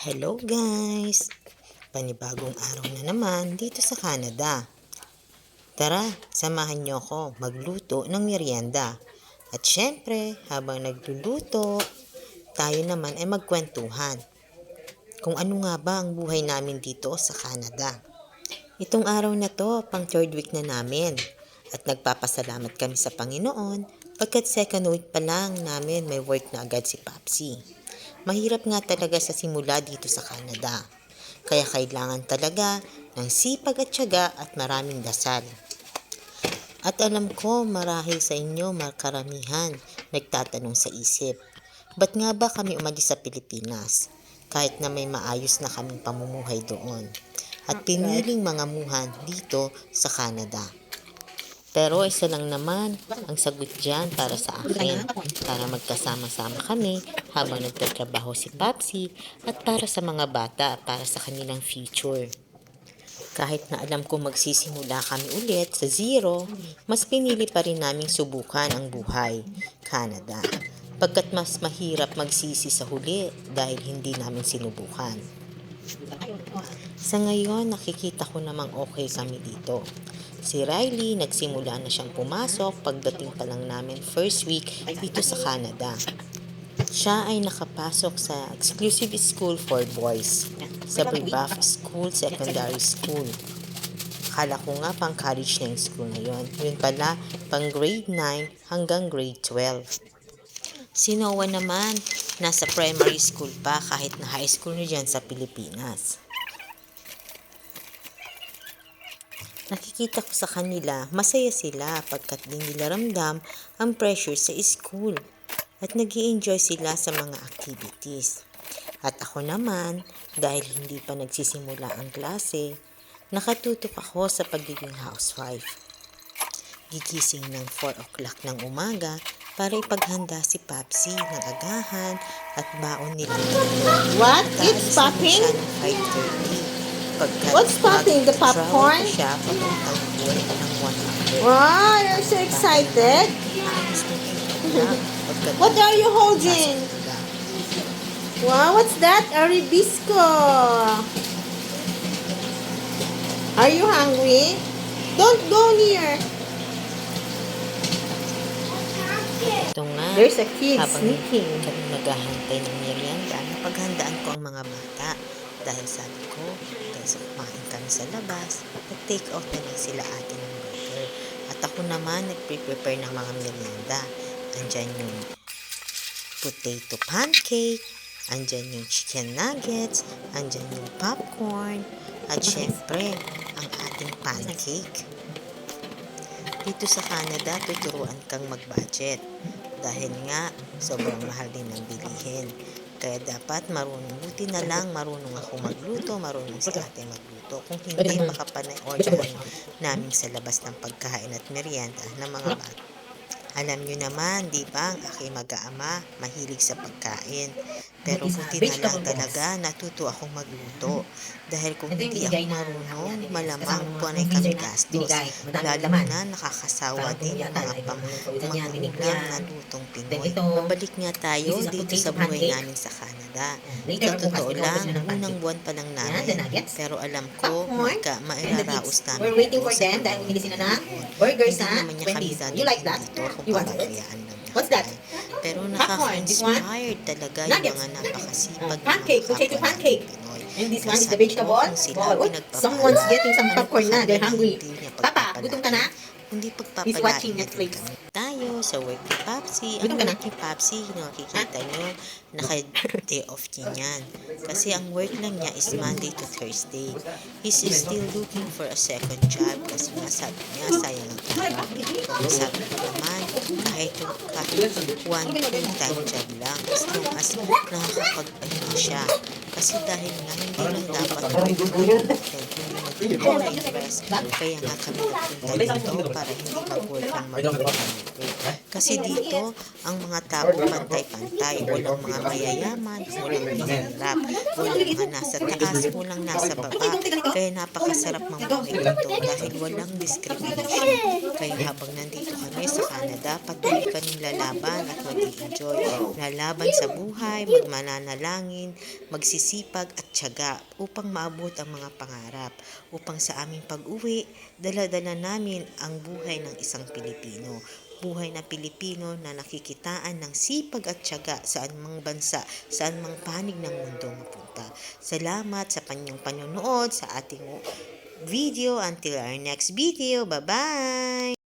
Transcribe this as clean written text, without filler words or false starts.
Hello guys! Panibagong araw na naman dito sa Canada. Tara, samahan niyo ako magluto ng merienda. At syempre, habang nagluluto, tayo naman ay magkwentuhan. Kung ano nga ba ang buhay namin dito sa Canada. Itong araw na to, pang third week na namin. At nagpapasalamat kami sa Panginoon pagkat second week pa lang namin may work na agad si Papsi. Mahirap nga talaga sa simula dito sa Canada. Kaya kailangan talaga ng sipag at tiyaga at maraming dasal. At alam ko marahil sa inyo makaramihan nagtatanong sa isip, ba't nga ba kami umalis sa Pilipinas? Kahit na may maayos na kaming pamumuhay doon. At piniling mangamuhan dito sa Canada. Pero isa lang naman ang sagot dyan para sa akin, para magkasama-sama kami habang nagtatrabaho si Papsi at para sa mga bata, para sa kanilang future. Kahit na alam ko magsisimula kami ulit sa zero, mas pinili pa rin naming subukan ang buhay, Canada. Pagkat mas mahirap magsisi sa huli dahil hindi namin sinubukan. Sa ngayon, nakikita ko namang okay kami dito. Si Riley, nagsimula na siyang pumasok pagdating pa lang namin first week dito sa Canada. Siya ay nakapasok sa exclusive school for boys, sa Brebeuf School Secondary School. Akala ko nga pang college na yung school na yun. Yun pala, pang grade 9 hanggang grade 12. Si Noah naman, nasa primary school pa kahit na high school na dyan sa Pilipinas. Nakikita ko sa kanila, masaya sila pagkat di nila ramdam ang pressure sa school at nag-i-enjoy sila sa mga activities. At ako naman, dahil hindi pa nagsisimula ang klase, nakatutok ako sa pagiging housewife. Gigising ng 4 o'clock ng umaga para ipaghanda si Papsi ng agahan at baon nila. What? It's popping? Siya ng 5:30. What's popping? The popcorn? Siya papuntang buwan ng 1 hour. Wow, you're so excited. What are you holding? Wow, what's that? A ribisco. Are you hungry? Don't go near. Ito nga, There's a kid habang sneaking. kami naghahantay ng merienda, napaghandaan ko ang mga bata. Dahil sabi ko, dahil sa kumain kami sa labas, nag-take out na lang sila atin ng burger. At ako naman, nag-prepare ng mga merienda. Andyan yung potato pancake, andyan yung chicken nuggets, andyan yung popcorn, at syempre, ang ating pancake. Dito sa Canada, tuturuan kang mag-budget. Dahil nga, sobrang mahal din ng bilihin. Kaya dapat buti na lang marunong ako magluto, marunong si ate magluto. Kung hindi, baka panay-orderin namin sa labas ng pagkain at merienda ng mga bata. Alam nyo naman, di ba, ang aking mag-aama, mahilig sa pagkain. Pero buti na lang talaga, natuto akong magluto. Dahil kung hindi ako marunong, malamang panay kami gastos. Lalo na nakakasawa din ang mga magulang na lutong Pinoy. Mabalik nga tayo dito sa buhay namin sa Canada. Sa totoo lang, unang buwan pa lang namin. Pero alam ko, mairaraos namin. We're waiting for them dahil hindi sila na burgers, Hindi ha? naman niya kami You like that? dito kung You want it? papagayaan lang niya What's that? kami. Pero Popcorn. This one? nakaka-inspired talaga yung Nuggets. mga napakasipag na Pancake, mga potato kapwa pancake. nating Pinoy. And this one is the Sabi ko, vegetable. kung sila Wow, pinagpapala, someone's getting some ano popcorn pa na. They're kami hungry. hindi niya Papa, pagpapala. gutom ka na? Hindi He's pagpapalain watching niya Netflix. din kami. Tayo sa work ni Papsi. Ang Gutom ka na? work ni Papsi, nakikita nyo, naka-day off niya yan. Kasi ang work lang niya is Monday to Thursday. He's still looking for a second job kasi nga sabi niya, sayang ang pera. Pero sabi ko naman, kahit one full-time job lang, as long as nakakapagpahinga siya. Kasi dahil nga, hindi lang dapat hindi mag-rest. Kaya nga kami nagpunta dito para hindi mag-work ng mag-work. Kasi dito, ang mga tao pantay-pantay. Walang mga mayayaman, walang mahirap, walang mga nasa taas, walang nasa baba. Kaya napakasarap mamuhay dito dahil walang discrimination. Kaya habang nandito kami sa Canada, patuloy kaming lalaban at mag-i-enjoy. Lalaban sa buhay, magmananalangin, magsisipag at tiyaga upang maabot ang mga pangarap. Upang sa aming pag-uwi, dala-dala namin ang buhay ng isang Pilipino. Buhay na Pilipino na nakikitaan ng sipag at tiyaga sa anumang bansa, sa anumang panig ng mundo mapunta. Salamat sa kanyang panonood sa ating video. Until our next video. Bye-bye!